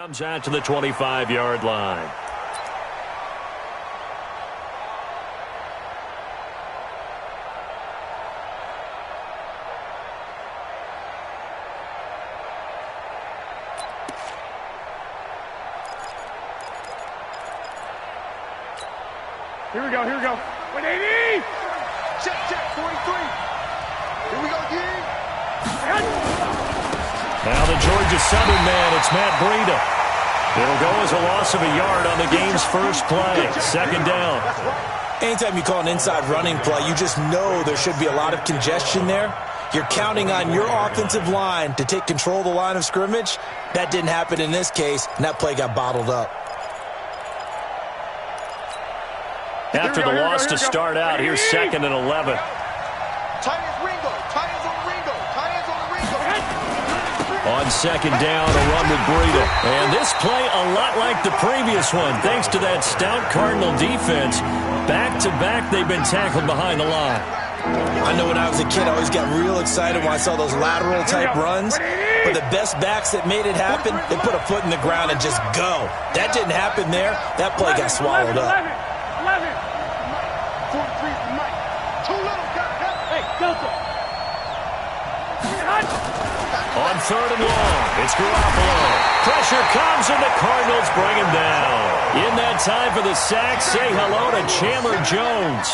Comes out to the 25-yard line. Here we go, here we go. 180! Check, 43. Here we go, Now the Georgia Southern man, it's Matt Breida. It'll go as a loss of a yard on the game's first play. Second down. Anytime you call an inside running play, you just know there should be a lot of congestion there. You're counting on your offensive line to take control of the line of scrimmage. That didn't happen in this case, and that play got bottled up. After the loss to start out, here's 2nd and 11. On 2nd down, a run with Breida. And this play a lot like the previous one, thanks to that stout Cardinal defense. Back-to-back, they've been tackled behind the line. I know when I was a kid, I always got real excited when I saw those lateral-type runs. But the best backs that made it happen, they put a foot in the ground and just go. That didn't happen there. That play got swallowed up. 11. 43 from Mike. Too little, hey, Delta. On 3rd and long, it's Garoppolo. Pressure comes, and the Cardinals bring him down. In that time for the sack, say hello to Chandler Jones.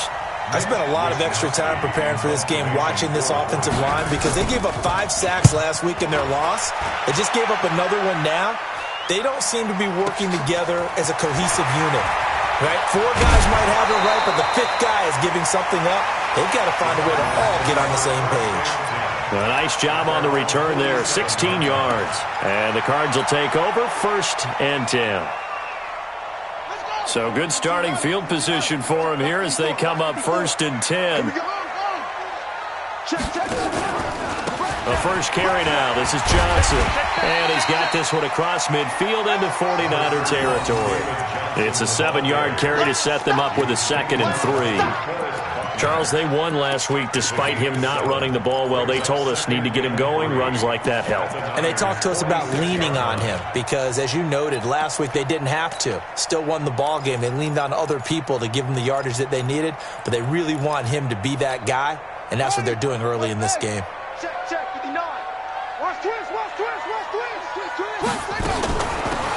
I spent a lot of extra time preparing for this game, watching this offensive line, because they gave up 5 sacks last week in their loss. They just gave up another one now. They don't seem to be working together as a cohesive unit. Right? 4 guys might have it right, but the 5th guy is giving something up. They've got to find a way to all get on the same page. A nice job on the return there, 16 yards. And the Cards will take over, 1st and 10. So good starting field position for him here as they come up 1st and 10. The first carry now. This is Johnson. And he's got this one across midfield into 49er territory. It's a 7-yard carry to set them up with a 2nd and 3. Charles, they won last week despite him not running the ball well. They told us need to get him going. Runs like that help. And they talked to us about leaning on him because, as you noted, last week they didn't have to. Still won the ball game. They leaned on other people to give them the yardage that they needed, but they really want him to be that guy, and that's what they're doing early in this game. Check, 59. Watch twist.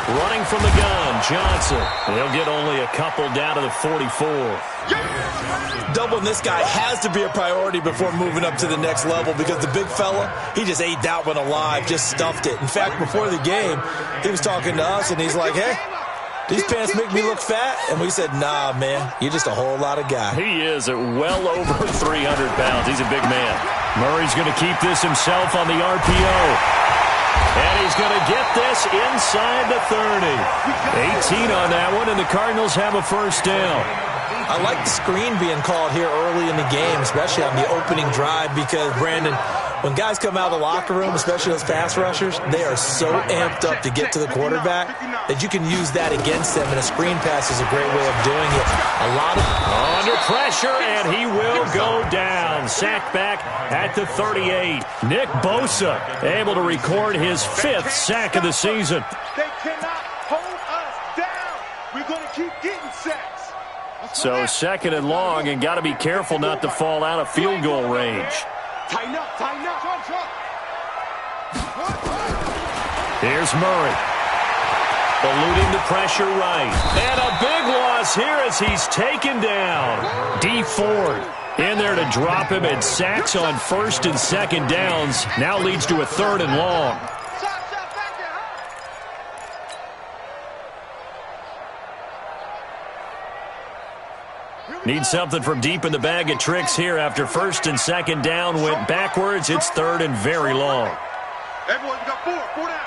Running from the gun, Johnson. They'll get only a couple down to the 44. Doubling this guy has to be a priority before moving up to the next level because the big fella, he just ate that one alive, just stuffed it. In fact, before the game, he was talking to us, and he's like, hey, these pants make me look fat? And we said, nah, man, you're just a whole lot of guy. He is at well over 300 pounds. He's a big man. Murray's going to keep this himself on the RPO. And he's going to get this inside the 30. 18 on that one, and the Cardinals have a 1st down. I like the screen being called here early in the game, especially on the opening drive, because, Brandon, when guys come out of the locker room, especially those pass rushers, they are so amped up to get to the quarterback that you can use that against them, and a screen pass is a great way of doing it. A lot of under pressure, and he will go down. Sacked back at the 38. Nick Bosa able to record his 5th sack of the season. They cannot hold us down. We're going to keep getting sacks. So 2nd and long, and got to be careful not to fall out of field goal range. Tighten up. Here's Murray. Eluding the pressure right. And a big loss here as he's taken down. D. Ford in there to drop him, and sacks on 1st and 2nd downs. Now leads to a 3rd and long. Need something from deep in the bag of tricks here after 1st and 2nd down went backwards. It's 3rd and very long. Everyone got 4 down.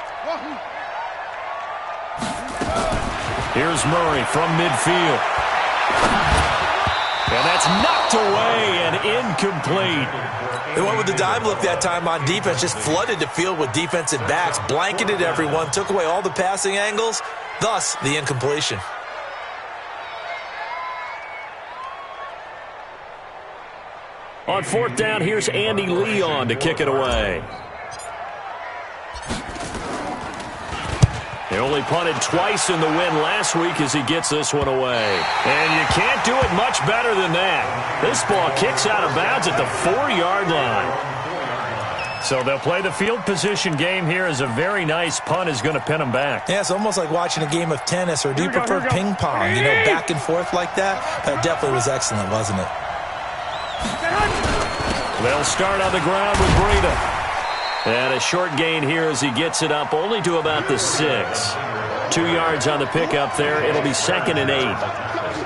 Here's Murray from midfield. And that's knocked away and incomplete. They went with the dime look that time on defense, just flooded the field with defensive backs, blanketed everyone, took away all the passing angles, thus the incompletion. On 4th down, here's Andy Leon to kick it away. He'll only punted twice in the win last week as he gets this one away. And you can't do it much better than that. This ball kicks out of bounds at the 4-yard line. So they'll play the field position game here as a very nice punt is going to pin them back. Yeah, it's almost like watching a game of tennis, or do you prefer ping pong? You know, back and forth like that? That definitely was excellent, wasn't it? They'll start on the ground with Breida. And a short gain here as he gets it up only to about the 6. 2 yards on the pickup there. It'll be 2nd and 8.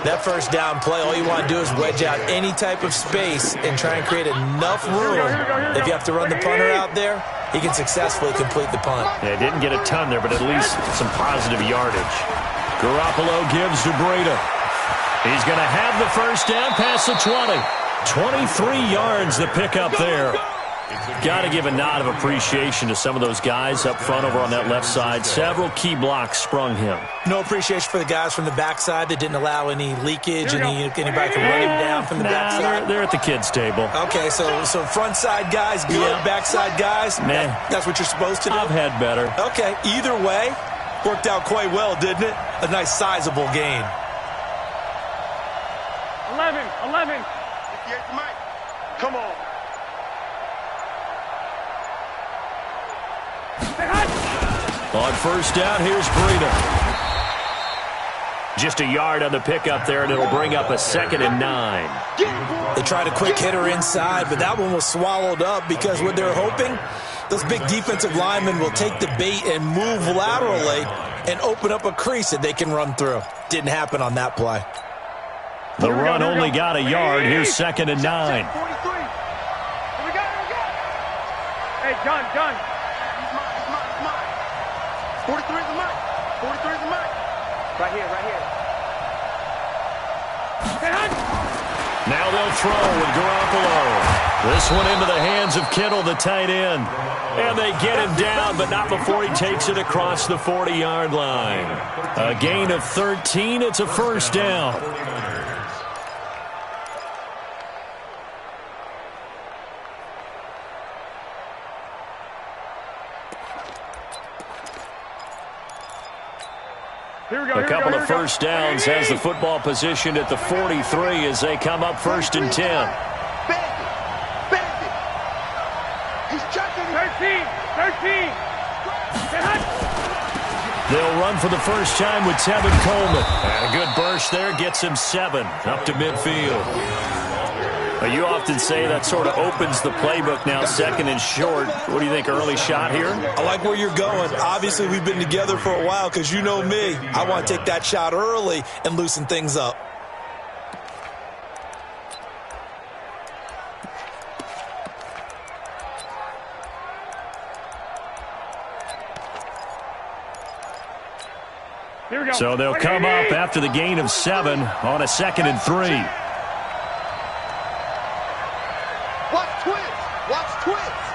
That first down play, all you want to do is wedge out any type of space and try and create enough room. If you have to run the punter out there, he can successfully complete the punt. Yeah, didn't get a ton there, but at least some positive yardage. Garoppolo gives to Breida. He's going to have the first down past the 20. 23 yards the pickup there. Got to give a nod of appreciation to some of those guys up front over on that left side. Several key blocks sprung him. No appreciation for the guys from the backside that didn't allow any leakage, anybody can run him down from the backside. They're at the kids' table. Okay, so front side guys good, backside guys, that's what you're supposed to do? I've had better. Okay, either way, worked out quite well, didn't it? A nice sizable gain. 11. Come on. On first down, here's Breida. Just a yard on the pickup there, and it'll bring up a 2nd and 9. They tried a quick hitter inside, but that one was swallowed up because what they're hoping, those big defensive linemen will take the bait and move laterally and open up a crease that they can run through. Didn't happen on that play. The run only got a yard. Here's 2nd and 9. Hey, John. 43 is the mark. 43 is the mark. Right here. Now they'll throw with Garoppolo. This one into the hands of Kittle, the tight end. And they get him down, but not before he takes it across the 40-yard line. A gain of 13. It's a first down. A couple of first downs has the football positioned at the 43 as they come up 1st and 10. He's checking. 13. They'll run for the first time with Tevin Coleman. And a good burst there gets him 7 up to midfield. You often say that sort of opens the playbook now, 2nd and short. What do you think, early shot here? I like where you're going. Obviously, we've been together for a while because you know me. I want to take that shot early and loosen things up. Here we go. So they'll come up after the gain of 7 on a 2nd and 3. Watch twins.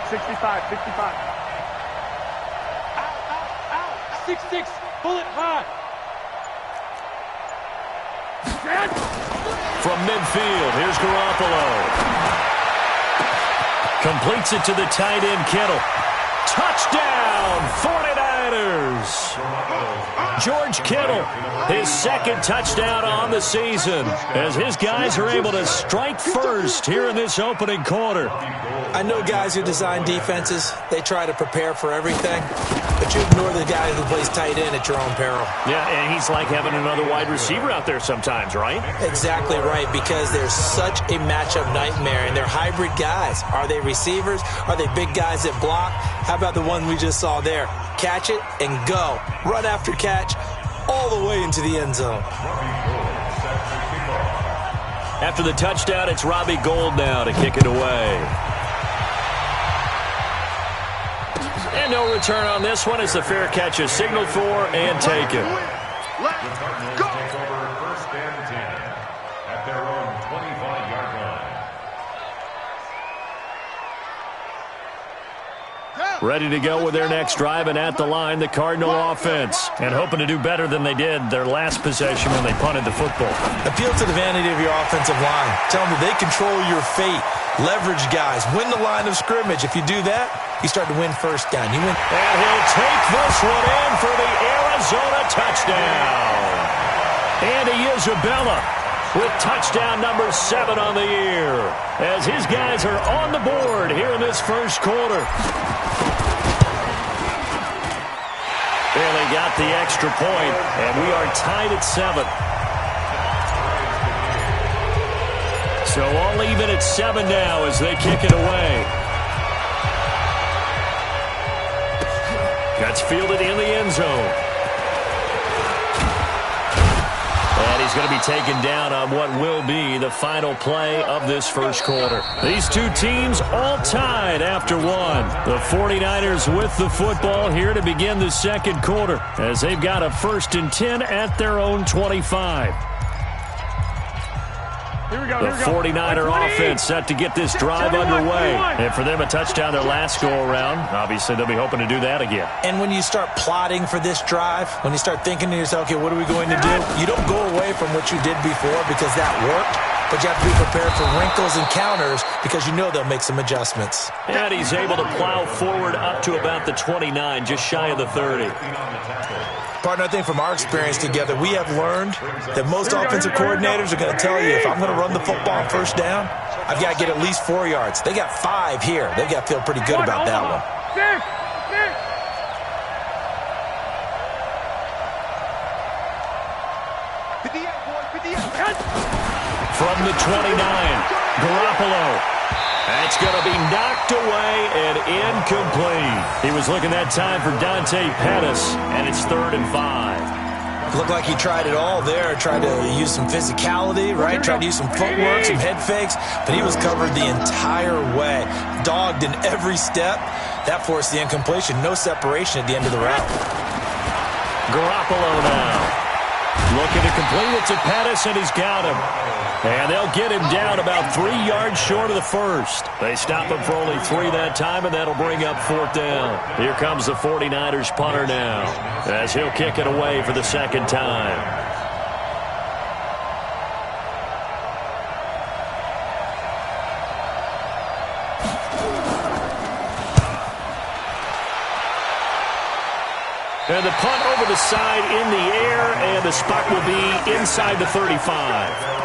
65. Out. 6-6. Pull it high. From midfield, here's Garoppolo. Completes it to the tight end, Kittle. Touchdown, 49ers. George Kittle, his 2nd touchdown on the season as his guys are able to strike first here in this opening quarter. I know guys who design defenses, they try to prepare for everything, but you ignore the guy who plays tight end at your own peril. Yeah, and he's like having another wide receiver out there sometimes, right? Exactly right, because they're such a matchup nightmare, and they're hybrid guys. Are they receivers? Are they big guys that block? How about the one we just saw there? Catch it and go. Run after catch all the way into the end zone. After the touchdown, it's Robbie Gould now to kick it away. And no return on this one as the fair catch is signaled for and taken. Let's go. First and 10 at their own 25-yard line. Ready to go with their next drive, and at the line, the Cardinal offense. And hoping to do better than they did their last possession when they punted the football. Appeal to the vanity of your offensive line. Tell them that they control your fate. Leverage guys. Win the line of scrimmage. If you do that, you start to win first down. You win. And he'll take this one in for the Arizona touchdown. Andy Isabella with touchdown number 7 on the year, as his guys are on the board here in this first quarter. Barely got the extra point, and we are tied at 7. So all even at 7 now as they kick it away. That's fielded in the end zone. And he's going to be taken down on what will be the final play of this first quarter. These two teams all tied after 1. The 49ers with the football here to begin the second quarter, as they've got a 1st and 10 at their own 25. Here we go, the 49er offense set to get this drive underway. And for them, a touchdown their last go-around. Obviously, they'll be hoping to do that again. And when you start plotting for this drive, when you start thinking to yourself, okay, what are we going to do? You don't go away from what you did before because that worked, but you have to be prepared for wrinkles and counters because you know they'll make some adjustments. And he's able to plow forward up to about the 29, just shy of the 30. Partner, I think from our experience together, we have learned that most offensive coordinators are going to tell you, if I'm going to run the football on first down, I've got to get at least 4 yards. They got 5 here. They've got to feel pretty good about that one. From the 29, Garoppolo. That's going to be knocked away and incomplete. He was looking that time for Dante Pettis, and it's 3rd and 5. Looked like he tried it all there. Tried to use some physicality, right? Tried to use some footwork, some head fakes, but he was covered the entire way. Dogged in every step. That forced the incompletion. No separation at the end of the route. Garoppolo now. Looking to complete it to Pettis, and he's got him. And they'll get him down about 3 yards short of the first. They stop him for only 3 that time, and that'll bring up 4th down. Here comes the 49ers punter now, as he'll kick it away for the second time. And the punt over the side in the air, and the spot will be inside the 35.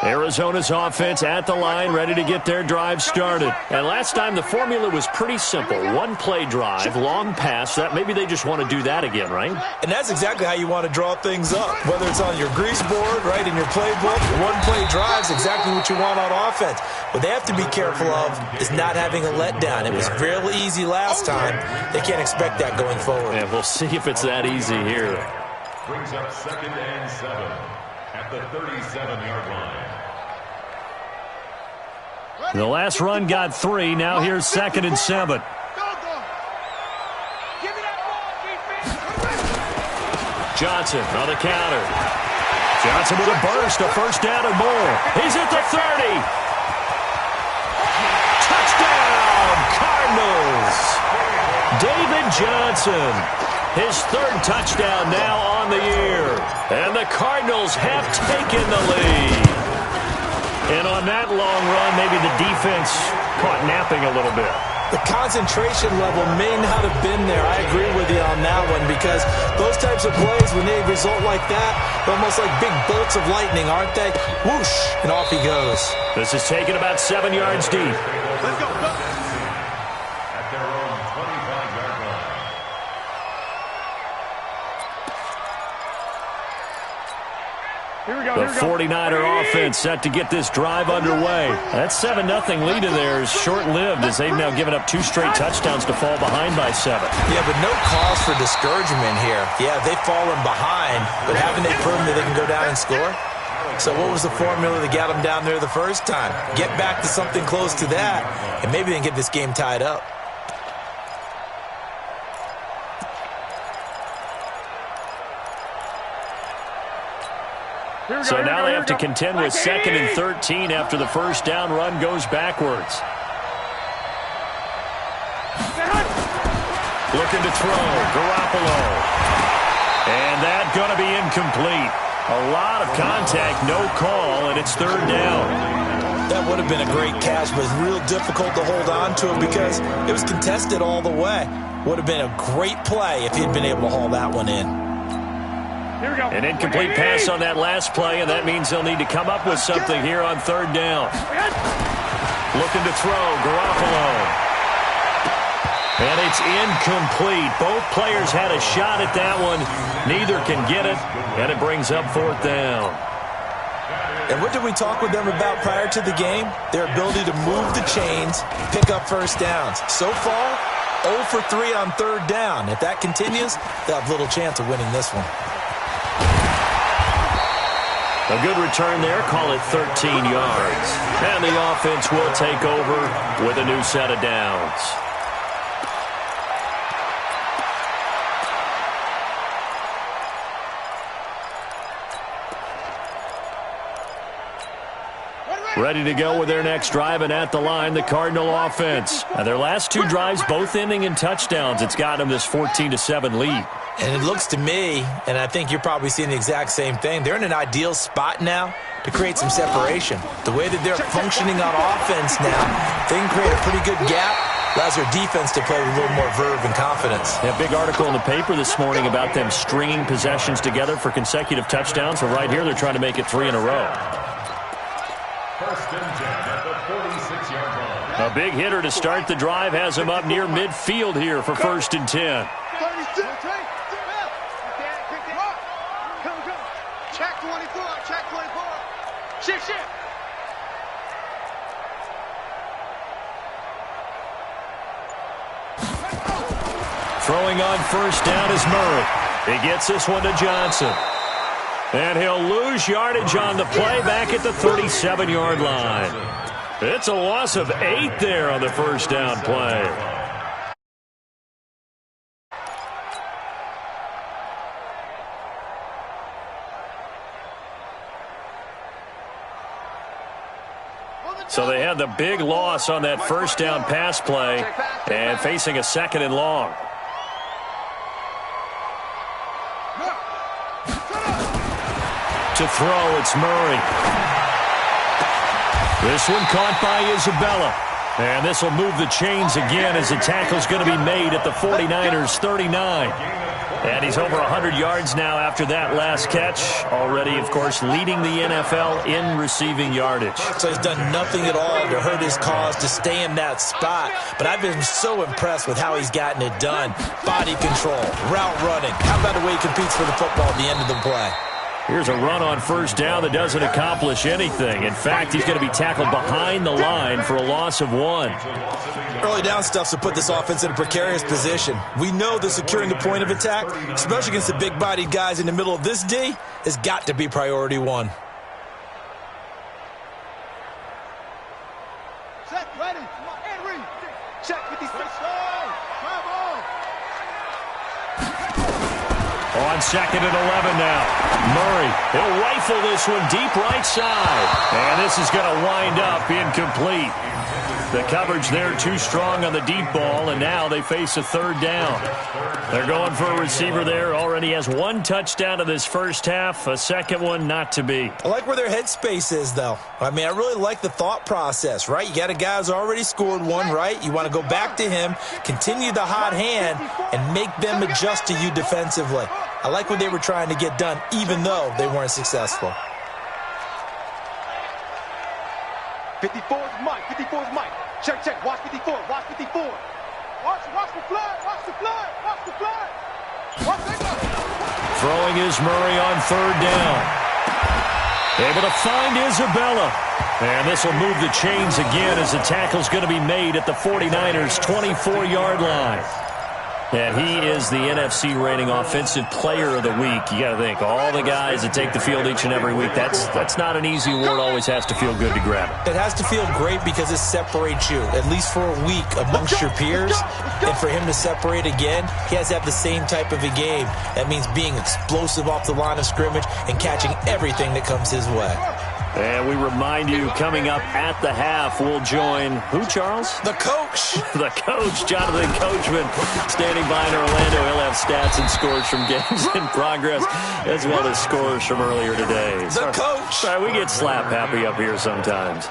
Arizona's offense at the line, ready to get their drive started. And last time, the formula was pretty simple. 1-play drive, long pass. That maybe they just want to do that again, right? And that's exactly how you want to draw things up. Whether it's on your grease board, right, in your playbook, 1-play drives exactly what you want on offense. What they have to be careful of is not having a letdown. It was real easy last time. They can't expect that going forward. And we'll see if it's that easy here. Brings up 2nd and 7 at the 37-yard line. The last run got 3. Now here's 2nd and 7. Johnson on the counter. Johnson with a burst, a 1st down and more. He's at the 30. Touchdown, Cardinals. David Johnson, his 3rd touchdown now on the year. And the Cardinals have taken the lead. And on that long run, maybe the defense caught napping a little bit. The concentration level may not have been there. I agree with you on that one because those types of plays, when they result like that, they're almost like big bolts of lightning, aren't they? Whoosh, and off he goes. This is taken about 7 yards deep. Let's go. At their own 25-yard line. The 49er offense set to get this drive underway. That 7-0 lead of theirs short-lived as they've now given up 2 straight touchdowns to fall behind by 7. Yeah, but no cause for discouragement here. Yeah, they've fallen behind, but haven't they proven that they can go down and score? So what was the formula that got them down there the first time? Get back to something close to that, and maybe they can get this game tied up. So now they have to contend with 2nd and 13 after the first down run goes backwards. Looking to throw, Garoppolo. And that's going to be incomplete. A lot of contact, no call, and it's 3rd down. That would have been a great catch, but it's real difficult to hold on to it because it was contested all the way. Would have been a great play if he'd been able to haul that one in. Here we go. An incomplete pass on that last play, and that means they'll need to come up with something here on 3rd down. Looking to throw, Garoppolo. And it's incomplete. Both players had a shot at that one. Neither can get it, and it brings up 4th down. And what did we talk with them about prior to the game? Their ability to move the chains, pick up first downs. So far, 0 for 3 on 3rd down. If that continues, they'll have little chance of winning this one. A good return there. Call it 13 yards. And the offense will take over with a new set of downs. Ready to go with their next drive, and at the line, the Cardinal offense. Now, their last 2 drives, both ending in touchdowns. It's got them this 14-7 lead. And it looks to me, and I think you're probably seeing the exact same thing, they're in an ideal spot now to create some separation. The way that they're functioning on offense now, they can create a pretty good gap. Allows their defense to play with a little more verve and confidence. A big article in the paper this morning about them stringing possessions together for consecutive touchdowns. But right here, they're trying to make it 3 in a row. 1st and 10 at the 46-yard line. A big hitter to start the drive has him up near midfield here for 1st and 10. Check 24. Check 24. Shift. Throwing on 1st down is Murray. He gets this one to Johnson. And he'll lose yardage on the play back at the 37-yard line. It's a loss of 8 there on the 1st down play. So they had the big loss on that 1st down pass play and facing a 2nd and long. To throw, it's Murray. This one caught by Isabella. And this will move the chains again as the tackle's going to be made at the 49ers' 39. And he's over 100 yards now after that last catch. Already, of course, leading the NFL in receiving yardage. So he's done nothing at all to hurt his cause, to stay in that spot. But I've been so impressed with how he's gotten it done. Body control, route running. How about the way he competes for the football at the end of the play? Here's a run on 1st down that doesn't accomplish anything. In fact, he's going to be tackled behind the line for a loss of 1. Early down stuff to put this offense in a precarious position. We know that securing the point of attack, especially against the big-bodied guys in the middle of this D, has got to be priority 1. Check, ready. And read. Check 56. On 2nd and 11 now. Murray, he'll rifle this one deep right side. And this is going to wind up incomplete. The coverage there too strong on the deep ball, and now they face a 3rd down. They're going for a receiver there. Already has 1 touchdown in this 1st half. A 2nd one not to be. I like where their headspace is, though. I mean, I really like the thought process, right? You got a guy who's already scored 1, right? You want to go back to him, continue the hot hand, and make them adjust to you defensively. I like what they were trying to get done, even though they weren't successful. 54 is Mike. 54 is Mike. Check. Watch 54. Watch 54. Watch the flood. Watch the flood. Watch the flood. Watch that. Throwing is Murray on 3rd down. Able to find Isabella. And this will move the chains again as the tackle's going to be made at the 49ers' 24-yard line. And he is the NFC reigning offensive player of the week. You got to think, all the guys that take the field each and every week, that's not an easy award. Always has to feel good to grab it. It has to feel great because it separates you, at least for a week, amongst your peers. And for him to separate again, he has to have the same type of a game. That means being explosive off the line of scrimmage and catching everything that comes his way. And we remind you, coming up at the half, we'll join who, Charles? The coach. The coach, Jonathan Coachman, standing by in Orlando. He'll have stats and scores from games in progress, as well as scores from earlier today. The coach. Sorry, we get slap happy up here sometimes.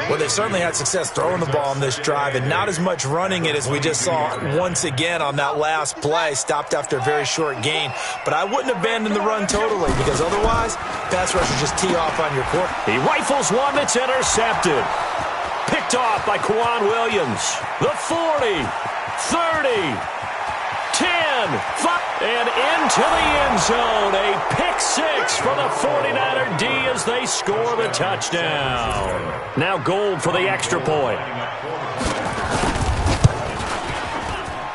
Well, they certainly had success throwing the ball on this drive and not as much running it as we just saw once again on that last play. Stopped after a very short gain. But I wouldn't abandon the run totally because otherwise, pass rushers just tee off on your court. He rifles one that's intercepted. Picked off by Kwan Williams. The 40, 30, 10, 5, and into the end zone. A pick six for the 49er D as they score the touchdown. Now Gold for the extra point.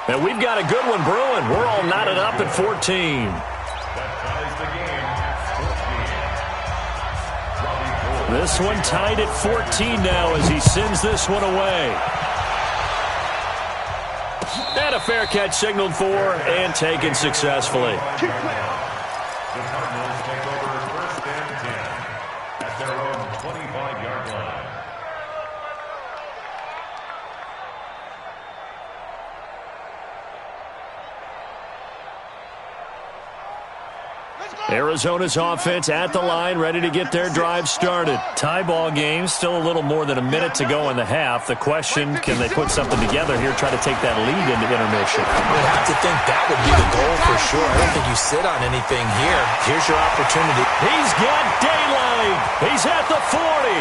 And we've got a good one brewing. We're all knotted up at 14. This one tied at 14 now as he sends this one away. And a fair catch signaled for and taken successfully. The Cardinals take over 1st and 10 at their own 25-yard line. Arizona's offense at the line, ready to get their drive started. Tie ball game, still a little more than a minute to go in the half. The question, can they put something together here, try to take that lead into intermission? I have to think that would be the goal for sure. I don't think you sit on anything here. Here's your opportunity. He's got daylight. He's at the 40,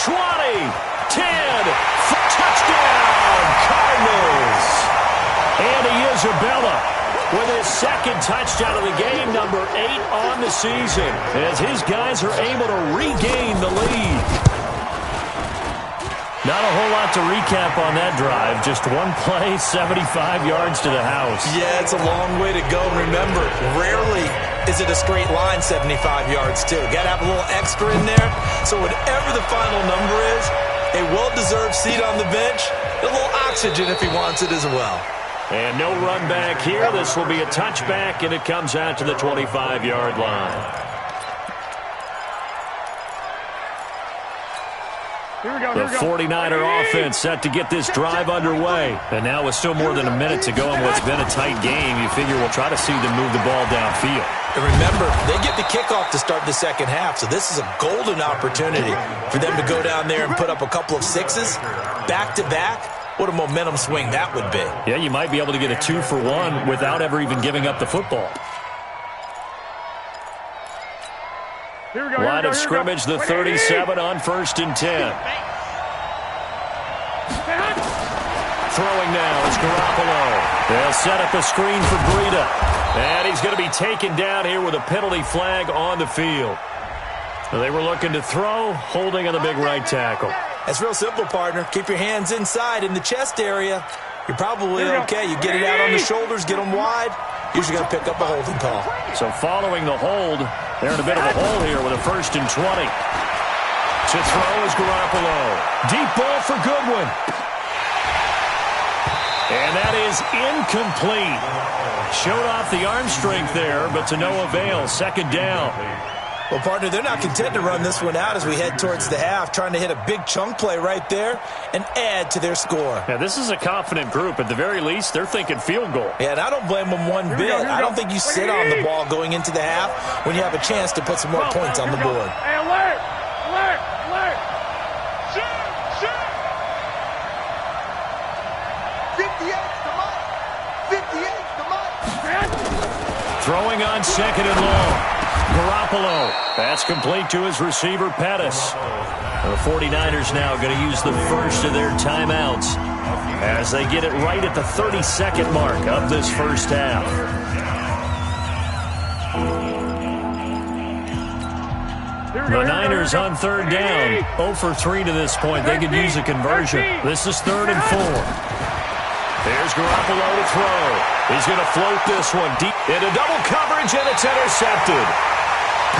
20, 10, touchdown, Cardinals. And Isabella with his second touchdown of the game, number 8 on the season, as his guys are able to regain the lead. Not a whole lot to recap on that drive. Just one play, 75 yards to the house. Yeah, it's a long way to go. Remember, rarely is it a straight line 75 yards, too. Got to have a little extra in there. So whatever the final number is, a well-deserved seat on the bench, a little oxygen if he wants it as well. And no run back here. This will be a touchback, and it comes out to the 25-yard line. The 49er offense set to get this drive underway. And now with still more than a minute to go in what's been a tight game, you figure we'll try to see them move the ball downfield. And remember, they get the kickoff to start the second half, so this is a golden opportunity for them to go down there and put up a couple of sixes back-to-back. What a momentum swing that would be. Yeah, you might be able to get a 2-for-1 without ever even giving up the football. Line of scrimmage, the 37 on 1st and 10. Throwing now is Garoppolo. They'll set up a screen for Breida. And he's going to be taken down here with a penalty flag on the field. They were looking to throw, holding on the big right tackle. That's real simple, partner. Keep your hands inside in the chest area. You're probably okay. You get it out on the shoulders, get them wide. Usually got to pick up a holding call. So following the hold, they're in a bit of a hole here with a 1st and 20. To throw is Garoppolo. Deep ball for Goodwin. And that is incomplete. Showed off the arm strength there, but to no avail. 2nd down. Well, partner, they're not content to run this one out as we head towards the half, trying to hit a big chunk play right there and add to their score. Yeah, this is a confident group. At the very least, they're thinking field goal. Yeah, and I don't blame them one bit. I don't think you sit on the ball going into the half when you have a chance to put some more points on the board. Hey, alert! Alert! Alert! Shoot! Shoot! 58's the mark! 58's the mark! Throwing on 2nd and long. Garoppolo. That's complete to his receiver, Pettis. The 49ers now going to use the first of their timeouts as they get it right at the 32nd mark of this first half. The Niners on 3rd down. 0 for 3 to this point. They could use a conversion. This is 3rd and 4. Here's Garoppolo to throw. He's going to float this one deep into double coverage, and it's intercepted.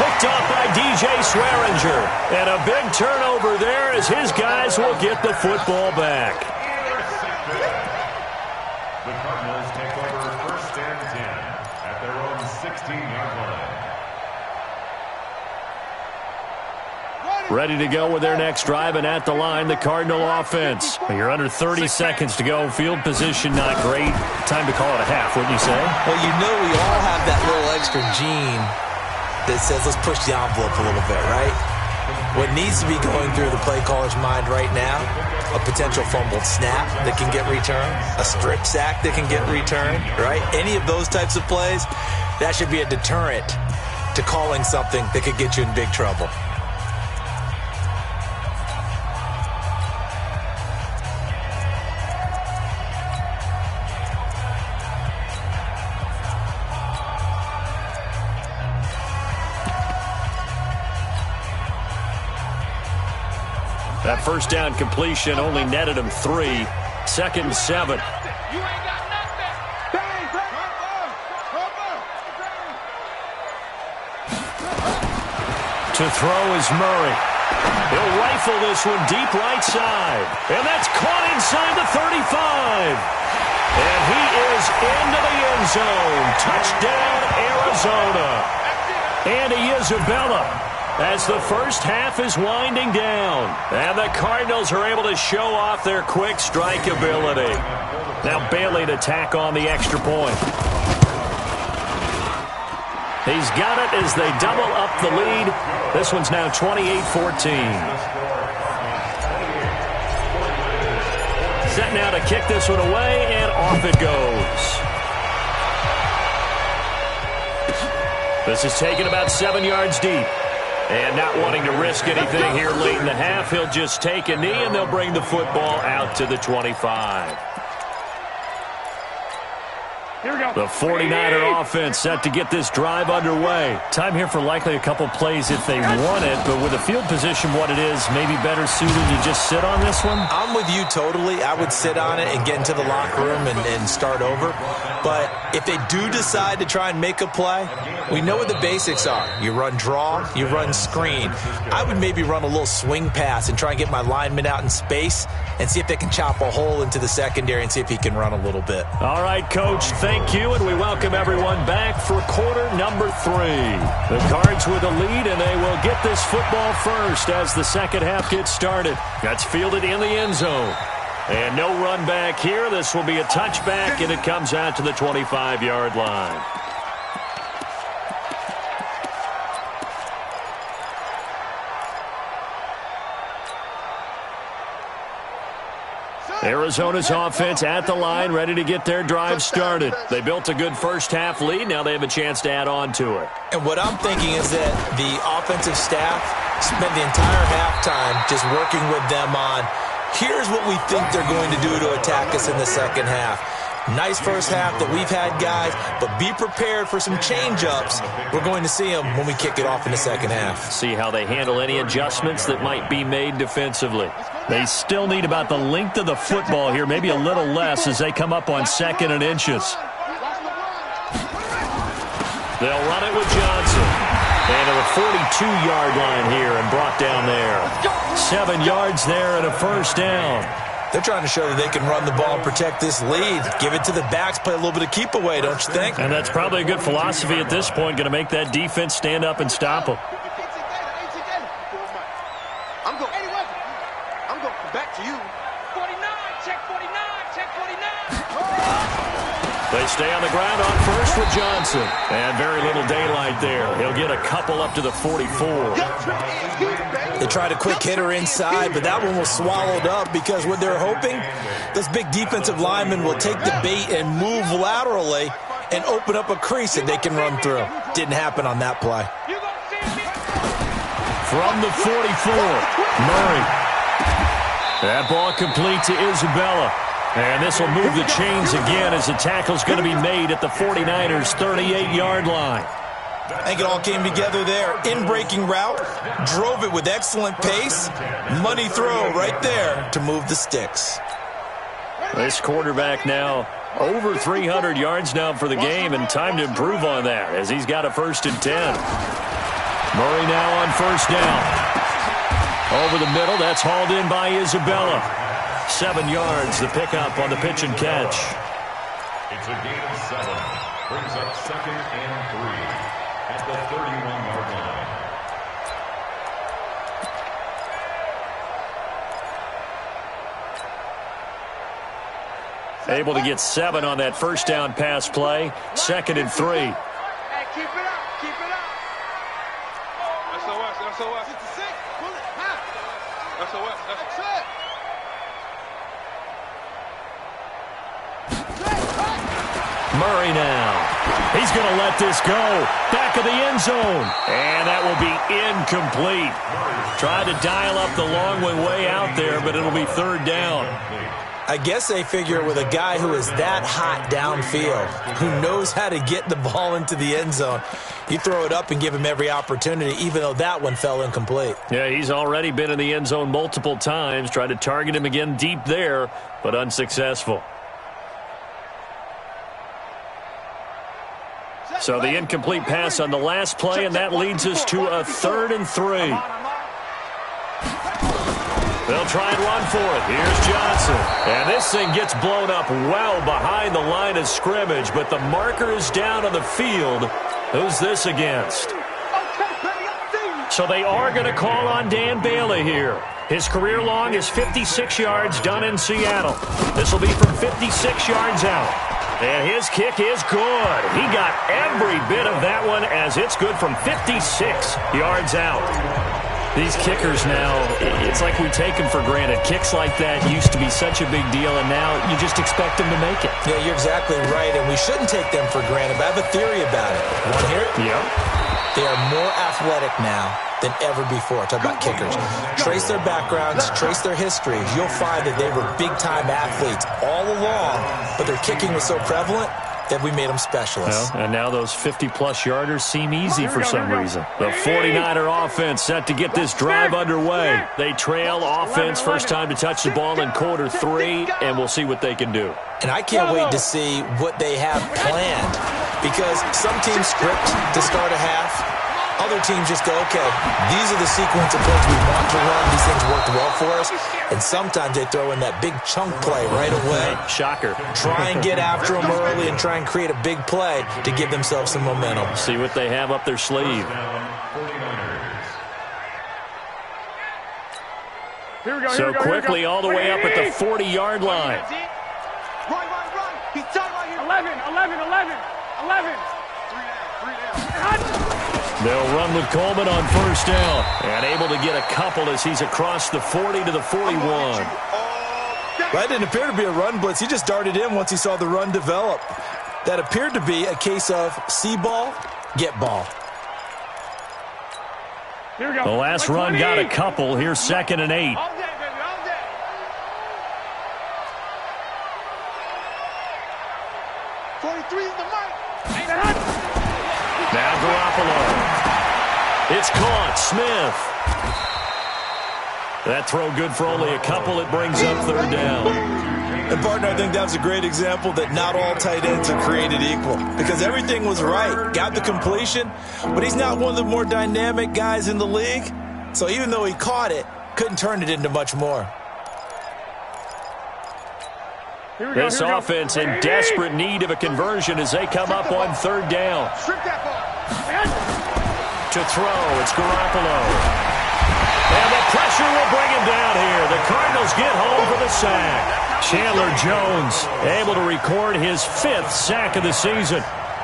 Picked off by DJ Swearinger. And a big turnover there as his guys will get the football back. The Cardinals take over 1st and 10 at their own 16-yard line. Ready to go with their next drive, and at the line, the Cardinal offense. You're under 30 seconds to go. Field position not great. Time to call it a half, wouldn't you say? Well, you know we all have that little extra gene that says let's push the envelope a little bit, right? What needs to be going through the play caller's mind right now, a potential fumbled snap that can get returned, a strip sack that can get returned, right? Any of those types of plays, that should be a deterrent to calling something that could get you in big trouble. That first down completion only netted him 3. 2nd and 7. You ain't got nothing. Bang, To throw is Murray. He'll rifle this one deep right side. And that's caught inside the 35. And he is into the end zone. Touchdown, Arizona. Andy Isabella, as the first half is winding down. And the Cardinals are able to show off their quick strike ability. Now Bailey to tack on the extra point. He's got it as they double up the lead. This one's now 28-14. Set now to kick this one away, and off it goes. This is taken about 7 yards deep. And not wanting to risk anything here late in the half, he'll just take a knee, and they'll bring the football out to the 25. Here we go. The 49er offense set to get this drive underway. Time here for likely a couple plays if they want it, but with the field position what it is, maybe better suited to just sit on this one? I'm with you totally. I would sit on it and get into the locker room and start over. But if they do decide to try and make a play, we know what the basics are. You run draw, you run screen. I would maybe run a little swing pass and try and get my lineman out in space and see if they can chop a hole into the secondary and see if he can run a little bit. All right, Coach, thank you, and we welcome everyone back for quarter number 3. The Cards with a lead, and they will get this football first as the second half gets started. That's fielded in the end zone. And no run back here. This will be a touchback, and it comes out to the 25-yard line. Arizona's offense at the line, ready to get their drive started. They built a good first half lead. Now they have a chance to add on to it. And what I'm thinking is that the offensive staff spent the entire halftime just working with them on, here's what we think they're going to do to attack us in the second half. Nice first half that we've had, guys, but be prepared for some change-ups. We're going to see them when we kick it off in the second half. See how they handle any adjustments that might be made defensively. They still need about the length of the football here, maybe a little less as they come up on 2nd and inches. They'll run it with Johnson. And to the 42-yard line here and brought down there. 7 yards there and a first down. They're trying to show that they can run the ball and protect this lead. Give it to the backs, play a little bit of keep away, don't you think? And that's probably a good philosophy at this point, going to make that defense stand up and stop them. I'm going back to you. 49, check 49, check 49. They stay on the ground on first with Johnson. And very little daylight there. He'll get a couple up to the 44. They tried a quick hitter inside, but that one was swallowed up because what they're hoping, those big defensive linemen will take the bait and move laterally and open up a crease that they can run through. Didn't happen on that play. From the 44, Murray. That ball complete to Isabella. And this will move the chains again as the tackle's going to be made at the 49ers' 38-yard line. I think it all came together there. In-breaking route, drove it with excellent pace. Money throw right there to move the sticks. This quarterback now over 300 yards now for the game, and time to improve on that as he's got a 1st and 10. Murray now on 1st down. Over the middle, that's hauled in by Isabella. 7 yards, the pickup on the pitch and catch. It's a gain of 7. Brings up 2nd and 3 at the 31-yard line. Able to get 7 on that 1st down pass play. 2nd and 3. Hey, keep it up. Keep it up. SOS. SOS. 66. Pull it. SOS. That's it. Murray now. He's going to let this go. Back of the end zone. And that will be incomplete. Tried to dial up the long way out there, but it'll be 3rd down. I guess they figure with a guy who is that hot downfield, who knows how to get the ball into the end zone, you throw it up and give him every opportunity, even though that one fell incomplete. Yeah, he's already been in the end zone multiple times. Tried to target him again deep there, but unsuccessful. So the incomplete pass on the last play, and that leads us to a 3rd and 3. They'll try and run for it. Here's Johnson. And this thing gets blown up well behind the line of scrimmage, but the marker is down on the field. Who's this against? So they are going to call on Dan Bailey here. His career long is 56 yards done in Seattle. This will be from 56 yards out. And his kick is good. He got every bit of that one as it's good from 56 yards out. These kickers now, it's like we take them for granted. Kicks like that used to be such a big deal, and now you just expect them to make it. Yeah, you're exactly right, and we shouldn't take them for granted, but I have a theory about it. Want to hear it? Yeah. They are more athletic now than ever before. Talk about kickers. Trace their backgrounds, trace their histories. You'll find that they were big-time athletes all along, but their kicking was so prevalent that we made them specialists. Well, and now those 50-plus yarders seem easy for some reason. The 49er offense set to get this drive underway. They trail offense first time to touch the ball in quarter 3, and we'll see what they can do. And I can't wait to see what they have planned, because some teams script to start a half. Other teams just go, okay, these are the sequence of plays we want to run. These things worked well for us. And sometimes they throw in that big chunk play right away. Shocker. Try and get after them early and try and create a big play to give themselves some momentum. See what they have up their sleeve. So quickly all the way up at the 40-yard line. Run. He's done right here. 11. 3 down. They'll run with Coleman on first down. And able to get a couple as he's across the 40 to the 41. That didn't appear to be a run blitz. He just darted in once he saw the run develop. That appeared to be a case of see ball, get ball. Here we go. The last run got a couple. Here's 2nd and 8. All day, baby, all day. 43 is the mark. Now Garoppolo. It's caught. Smith. That throw good for only a couple. It brings up 3rd down. And, partner, I think that was a great example that not all tight ends are created equal, because everything was right. Got the completion, but he's not one of the more dynamic guys in the league. So even though he caught it, couldn't turn it into much more. This offense in desperate need of a conversion as they come up on 3rd down. Strip that ball. To throw, it's Garoppolo. And the pressure will bring him down here. The Cardinals get home for the sack. Chandler Jones able to record his 5th sack of the season.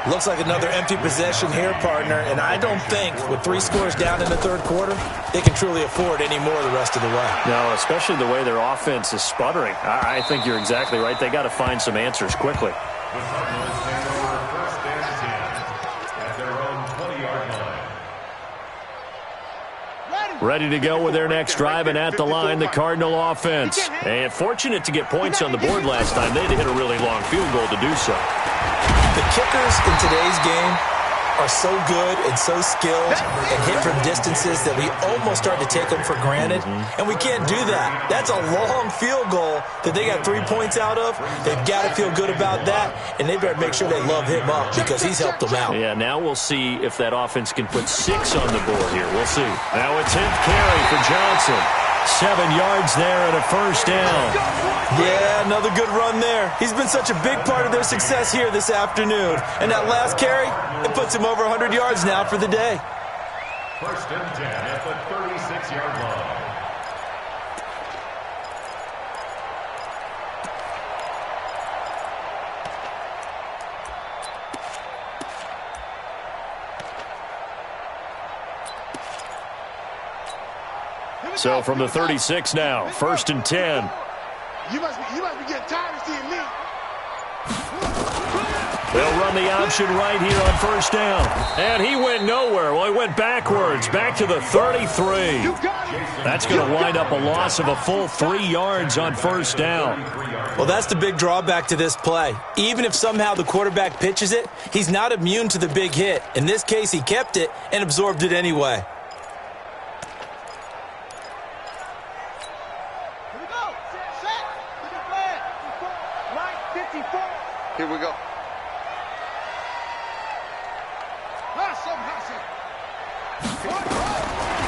Looks like another empty possession here, partner, and I don't think with 3 scores down in the 3rd quarter, they can truly afford any more the rest of the way. No, especially the way their offense is sputtering. I think you're exactly right. They got to find some answers quickly. The Cardinals take over 1st and 10 at their own 20-yard line. Ready to go with their next drive, and at the line, the Cardinal offense. And fortunate to get points on the board last time. They had to hit a really long field goal to do so. The kickers in today's game are so good and so skilled and hit from distances that we almost start to take them for granted, and we can't do that. That's a long field goal that they got 3 points out of. They've got to feel good about that, and they better make sure they love him up because he's helped them out. Yeah, now we'll see if that offense can put 6 on the board here. We'll see. Now a 10th carry for Johnson. 7 yards there and a first down. Yeah, another good run there. He's been such a big part of their success here this afternoon. And that last carry, it puts him over 100 yards now for the day. First and 10 at the 36-yard line. So from the 36 now, first and 10. You must be getting tired of seeing me. They'll run the option right here on first down. And he went nowhere. Well, he went backwards, back to the 33. That's going to wind up a loss of a full 3 yards on first down. Well, that's the big drawback to this play. Even if somehow the quarterback pitches it, he's not immune to the big hit. In this case, he kept it and absorbed it anyway. Here we go.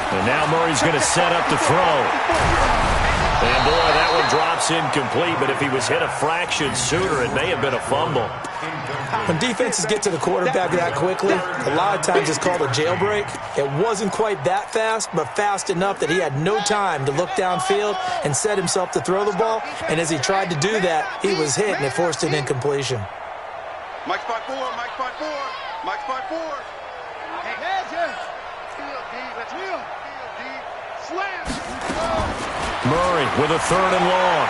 And now Murray's going to set up to throw. And boy, that one drops incomplete, but if he was hit a fraction sooner, it may have been a fumble. When defenses get to the quarterback that quickly, a lot of times it's called a jailbreak. It wasn't quite that fast, but fast enough that he had no time to look downfield and set himself to throw the ball. And as he tried to do that, he was hit, and it forced an incompletion. Mike spot 4, Mike spot 4, Mike spot 4. Hey, let's wheel. Slam. Murray with a 3rd and long.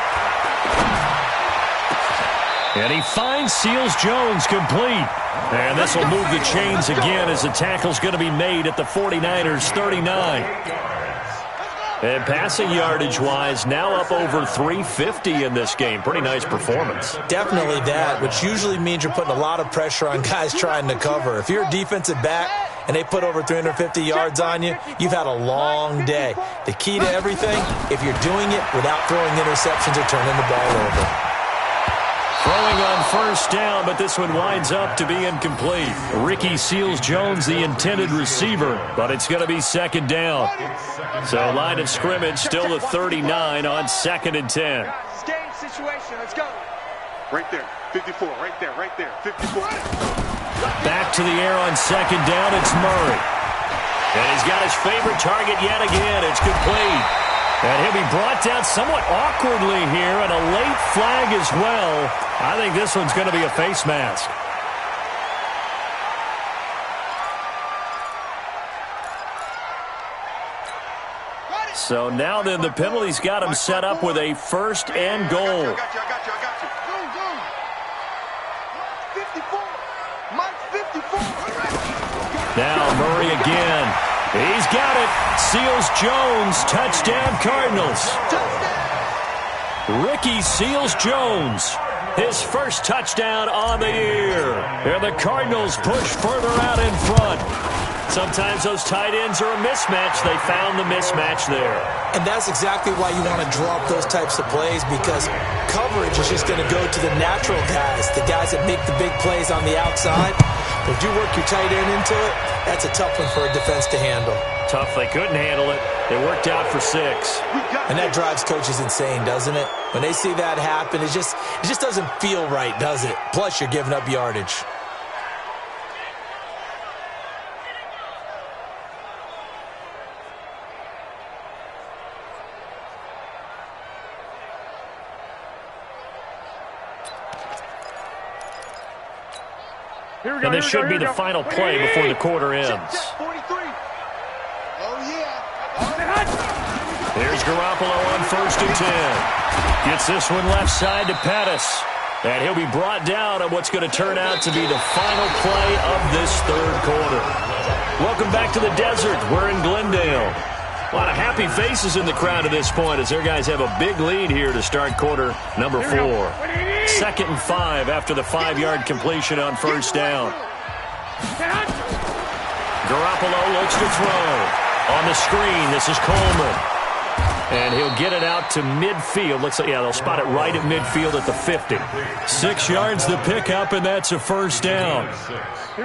And he finds Seals-Jones complete. And this will move the chains again as the tackle's going to be made at the 49ers' 39. And passing yardage-wise, now up over 350 in this game. Pretty nice performance. Definitely that, which usually means you're putting a lot of pressure on guys trying to cover. If you're a defensive back and they put over 350 yards on you, you've had a long day. The key to everything, if you're doing it without throwing interceptions or turning the ball over. Throwing on first down, but this one winds up to be incomplete. Ricky Seals-Jones, the intended receiver, but it's going to be 2nd down. So line of scrimmage still the 39 on 2nd and 10. Game situation. Let's go. Right there. 54. Right there. 54. Back to the air on 2nd down. It's Murray. And he's got his favorite target yet again. It's complete. And he'll be brought down somewhat awkwardly here, and a late flag as well. I think this one's going to be a face mask. So now then the penalty's got him set up with a 1st and goal. I got you. Go. 54. Mike 54. Now Murray again. He's got it. Seals-Jones, touchdown Cardinals. Ricky Seals-Jones, his first touchdown on the year. And the Cardinals push further out in front. Sometimes those tight ends are a mismatch. They found the mismatch there. And that's exactly why you want to draw up those types of plays, because coverage is just going to go to the natural guys, the guys that make the big plays on the outside. But if you work your tight end into it, that's a tough one for a defense to handle. Tough. They couldn't handle it. It worked out for 6. And that drives coaches insane, doesn't it? When they see that happen, it just doesn't feel right, does it? Plus, you're giving up yardage. And this should be the final play before the quarter ends. 43. Oh, yeah. Here's Garoppolo on 1st and 10. Gets this one left side to Pettis. And he'll be brought down on what's going to turn out to be the final play of this 3rd quarter. Welcome back to the desert. We're in Glendale. A lot of happy faces in the crowd at this point as their guys have a big lead here to start quarter number 4. 2nd and 5 after the 5-yard completion on 1st down. Garoppolo looks to throw. On the screen, this is Coleman. And he'll get it out to midfield. Looks like, yeah, they'll spot it right at midfield at the 50. 6 yards to pick up, and that's a first down.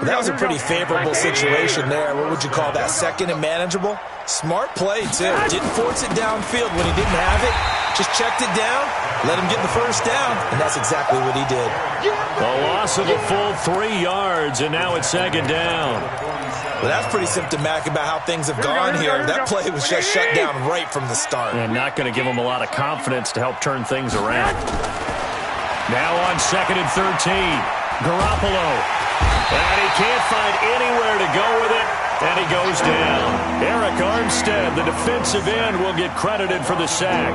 That was a pretty favorable situation there. What would you call that? Second and manageable? Smart play, too. Didn't force it downfield when he didn't have it. Just checked it down, let him get the first down, and that's exactly what he did. A loss of a full 3 yards, and now it's second down. Well, that's pretty symptomatic about how things have gone here. That play was just shut down right from the start. And not going to give him a lot of confidence to help turn things around. Now on 2nd and 13, Garoppolo. And he can't find anywhere to go with it, and he goes down. Eric Armstead, the defensive end, will get credited for the sack.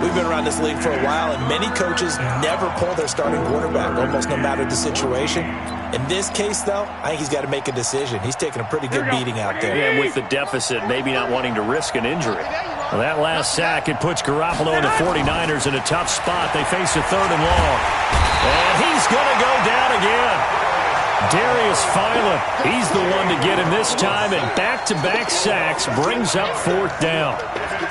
We've been around this league for a while, and many coaches never pull their starting quarterback, almost no matter the situation. In this case, though, I think he's got to make a decision. He's taking a pretty good beating out there. Yeah, and with the deficit, maybe not wanting to risk an injury. Well, that last sack, it puts Garoppolo and the 49ers in a tough spot. They face a 3rd and long. And he's going to go down again. Darius Philon, he's the one to get him this time, and back-to-back sacks brings up 4th down.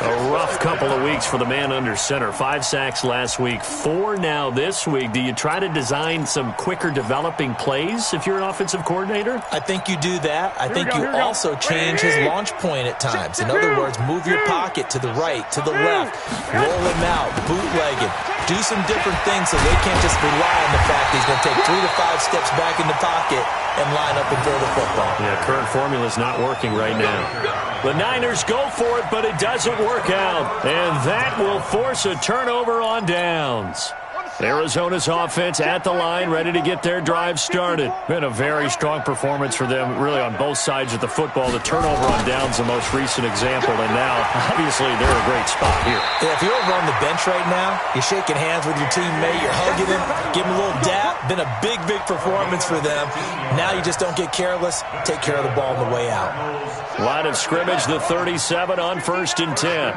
A rough couple of weeks for the man under center. 5 sacks last week, 4 now this week. Do you try to design some quicker developing plays if you're an offensive coordinator? I think you do that. I think you also change his launch point at times. In other words, move your pocket to the right, to the left, roll him out, bootleg him. Do some different things so they can't just rely on the fact that he's going to take 3 to 5 steps back in the pocket and line up and throw the football. Yeah, current formula is not working right now. The Niners go for it, but it doesn't work out. And that will force a turnover on downs. Arizona's offense at the line, ready to get their drive started. Been a very strong performance for them, really on both sides of the football. The turnover on downs, the most recent example, and now, obviously, they're a great spot here. Yeah, if you're over on the bench right now, you're shaking hands with your teammate, you're hugging him, give him a little dap. Been a big, big performance for them. Now you just don't get careless. Take care of the ball on the way out. Line of scrimmage, the 37 on 1st and 10.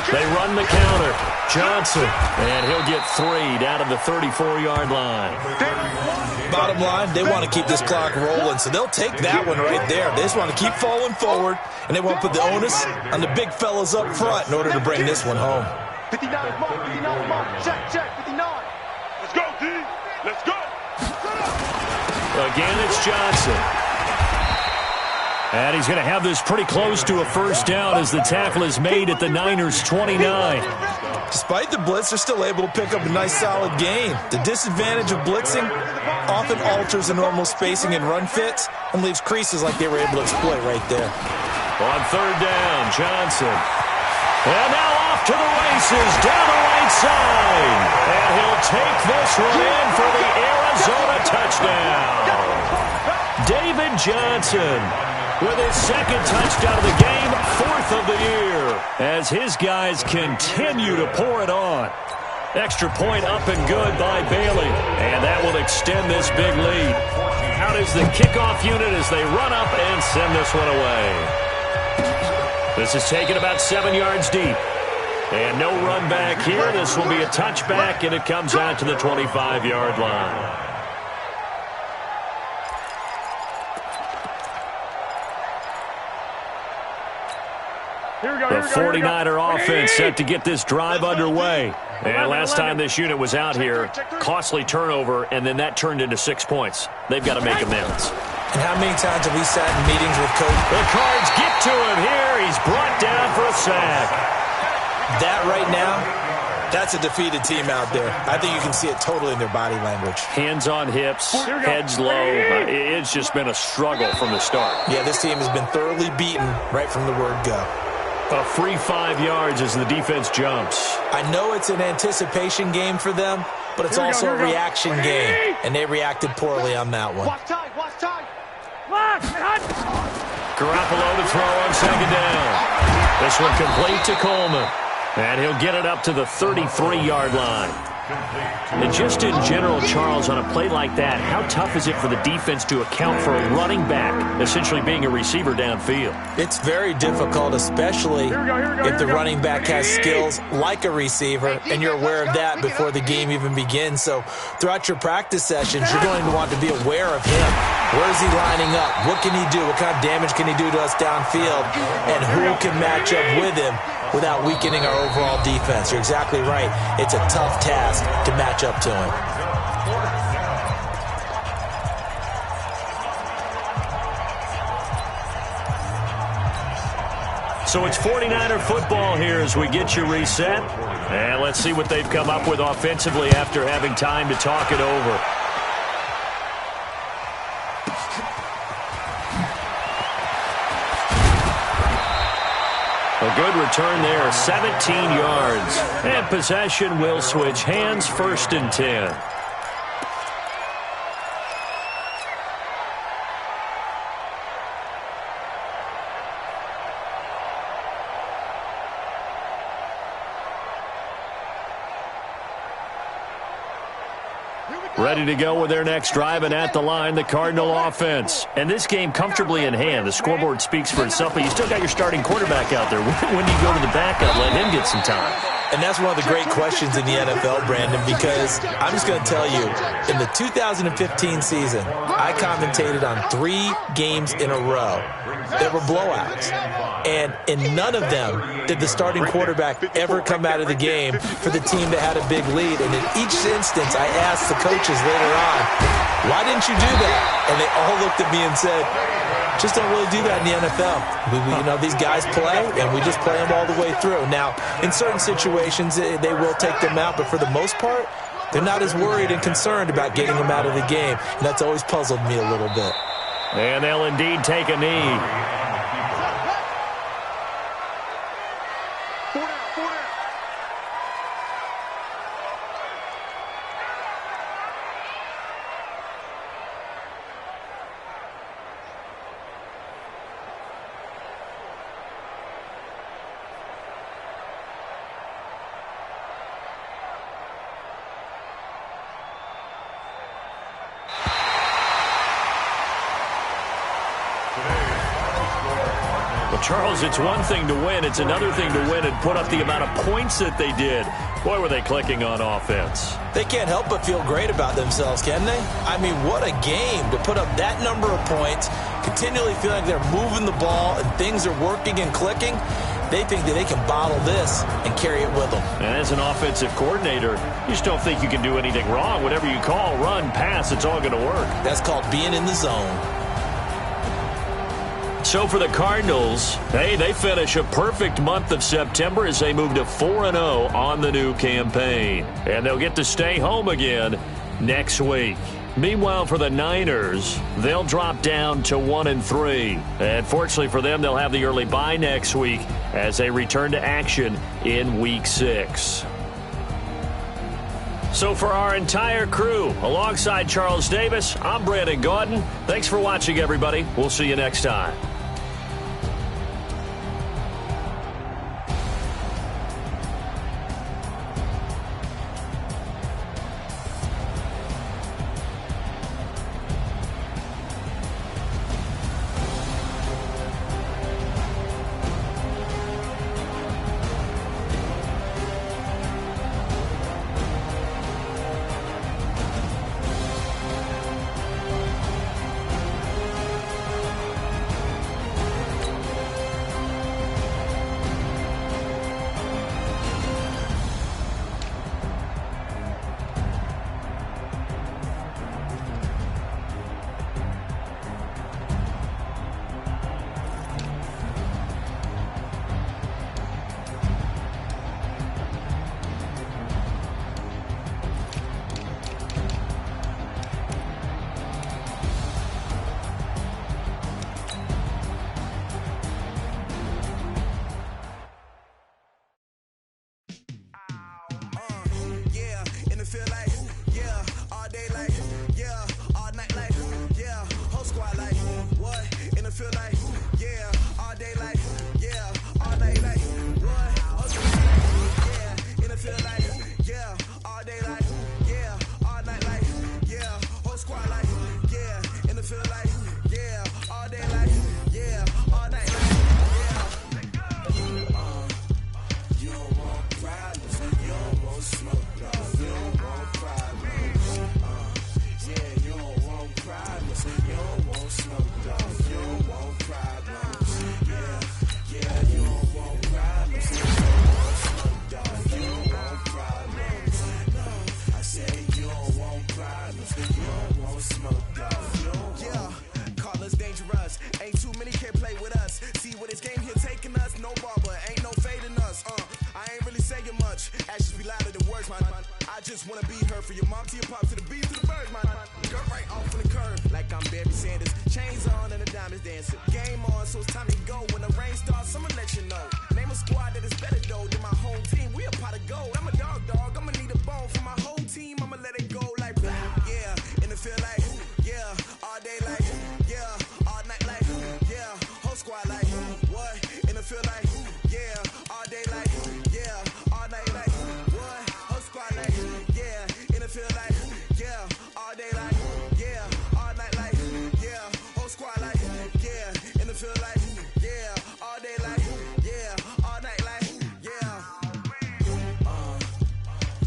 They run the counter. Johnson. And he'll get 3 down to the 34-yard line. Bottom line, they want to keep this clock rolling, so they'll take that one right there. They just want to keep falling forward, and they want to put the onus on the big fellas up front in order to bring this one home. 59 mark, 59 mark. Check, 59. Let's go, D. Let's go. Again, it's Johnson. And he's going to have this pretty close to a first down as the tackle is made at the Niners' 29. Despite the blitz, they're still able to pick up a nice, solid gain. The disadvantage of blitzing often alters the normal spacing and run fits and leaves creases like they were able to exploit right there. On 3rd down, Johnson. And now off to the races, down the right side. And he'll take this one in for the Arizona touchdown. David Johnson with his 2nd touchdown of the game, 4th of the year, as his guys continue to pour it on. Extra point up and good by Bailey, and that will extend this big lead. Out is the kickoff unit as they run up and send this one away. This is taken about 7 yards deep. And no run back here. This will be a touchback, and it comes out to the 25-yard line. The 49er offense set to get this drive underway. And last time this unit was out here, costly turnover, and then that turned into 6 points. They've got to make amends. And how many times have we sat in meetings with Coach? The Cards get to him here. He's brought down for a sack. That right now, that's a defeated team out there. I think you can see it totally in their body language. Hands on hips, heads low. It's just been a struggle from the start. Yeah, this team has been thoroughly beaten right from the word go. A free 5 yards as the defense jumps. I know it's an anticipation game for them, but it's also a reaction game, and they reacted poorly on that one. Watch time, watch time. Garoppolo to throw on 2nd down. This one complete to Coleman. And he'll get it up to the 33-yard line. And just in general, Charles, on a play like that, how tough is it for the defense to account for a running back essentially being a receiver downfield? It's very difficult, especially if the running back has skills like a receiver, and you're aware of that before the game even begins. So throughout your practice sessions, you're going to want to be aware of him. Where is he lining up? What can he do? What kind of damage can he do to us downfield? And who can match up with him without weakening our overall defense? You're exactly right. It's a tough task to match up to him. So it's 49er football here as we get you reset. And let's see what they've come up with offensively after having time to talk it over. A good return there, 17 yards. And possession will switch hands, 1st and 10. Ready to go with their next drive, and at the line, the Cardinal offense. And this game comfortably in hand. The scoreboard speaks for itself, but you still got your starting quarterback out there. When do you go to the backup, let him get some time? And that's one of the great questions in the NFL, Brandon, because I'm just going to tell you, in the 2015 season, I commentated on 3 games in a row that were blowouts. And in none of them did the starting quarterback ever come out of the game for the team that had a big lead. And in each instance, I asked the coaches later on, why didn't you do that? And they all looked at me and said, just don't really do that in the NFL. These guys play, and we just play them all the way through. Now, in certain situations, they will take them out, but for the most part, they're not as worried and concerned about getting them out of the game. And that's always puzzled me a little bit. And they'll indeed take a knee. Charles, it's one thing to win. It's another thing to win and put up the amount of points that they did. Boy, were they clicking on offense. They can't help but feel great about themselves, can they? I mean, what a game to put up that number of points, continually feel like they're moving the ball and things are working and clicking. They think that they can bottle this and carry it with them. And as an offensive coordinator, you just don't think you can do anything wrong. Whatever you call, run, pass, it's all going to work. That's called being in the zone. So for the Cardinals, they finish a perfect month of September as they move to 4-0 on the new campaign. And they'll get to stay home again next week. Meanwhile, for the Niners, they'll drop down to 1-3. And fortunately for them, they'll have the early bye next week as they return to action in Week 6. So for our entire crew, alongside Charles Davis, I'm Brandon Gaudin. Thanks for watching, everybody. We'll see you next time. All day like just wanna be her. For your mom to your pop to the beat to the bird, my girl right off on the curb. Like I'm Barry Sanders. Chains on and the diamonds dancing. Game on, so it's time to go. When the rain starts, I'ma let you know. Name a squad that is better though than my home team. We a pot of gold. I'm a dog. I'ma need a bone for my whole team. I'ma let it go like blah. Yeah, in the field like yeah, all day like yeah, all night like yeah, whole squad like what? In the field like yeah, all day like yeah, all night like what? Whole squad like yeah, in the field like yeah, all day like yeah, all night like yeah, whole squad like yeah, in the field like yeah, all day like yeah, all night like yeah.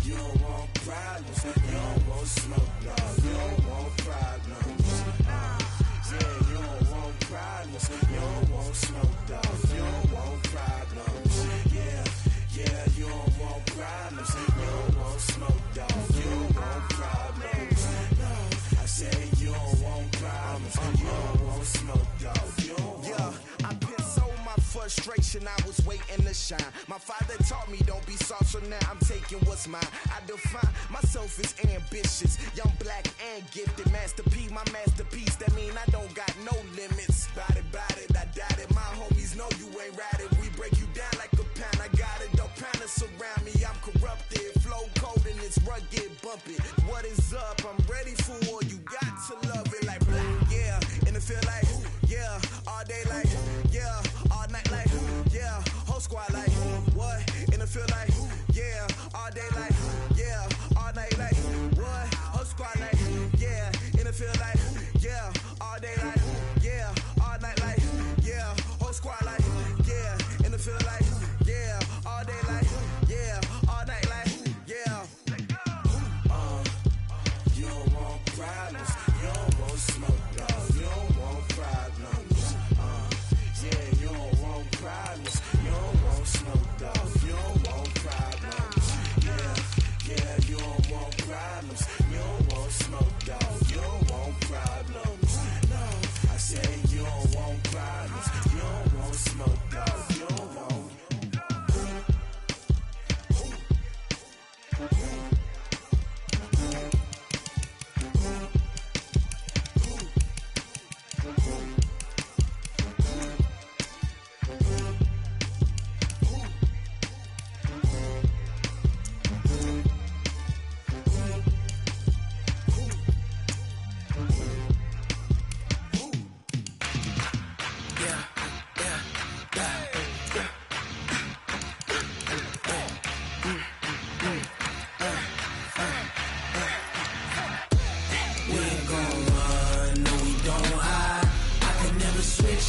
You don't want problems, you don't want smoke, no, you don't want problems. Yeah, you don't want problems, you don't want smoke, dog, you don't want problems. Yeah, you don't want problems, you don't want smoke, dog, you don't want problems. No, I say you don't want problems, you don't want smoke, dog, you don't want. Yeah, I've been so my frustration, I was waiting to shine. My father taught me don't be soft, so now I'm taking what's mine. I define myself as ambitious, young, black, and gifted. Master P, my masterpiece, that mean I don't got no limits. Bout it, I doubt it. My homies know you ain't ratted. We break you down like a pound. I got it, don't pound us around me. I'm corrupted, flow cold and it's rugged, bump it. What is up? I'm ready for war. You got to love it like black, yeah. In the field like yeah, all day like yeah, all night like yeah, whole squad like what? In the field like yeah, all day like yeah, all night like what? Whole squad like yeah, in the field like yeah, all day like yeah, all night like yeah, whole squad like yeah, in the field like yeah, all day like yeah, all night like yeah. You don't want problems, you don't want smoke, dog, you don't want problems. Yeah, you don't want problems, you don't want smoke, dog, you don't want problems. Yeah, you don't want problems, you don't want smoke, dog, you don't want problems. No, I say you don't want problems, you don't want smoke, dog, you don't want.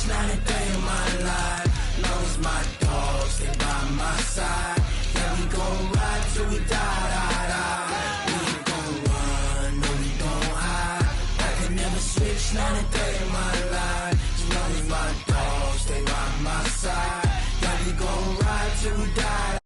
Not a day in my life. Lost my dogs, they by my side. Yeah, we gon' ride till we die. We ain't gon' run, no, we gon' hide. I can never switch, not a day in my life. As long as my dogs, they by my side. Yeah, we gon' ride till we die.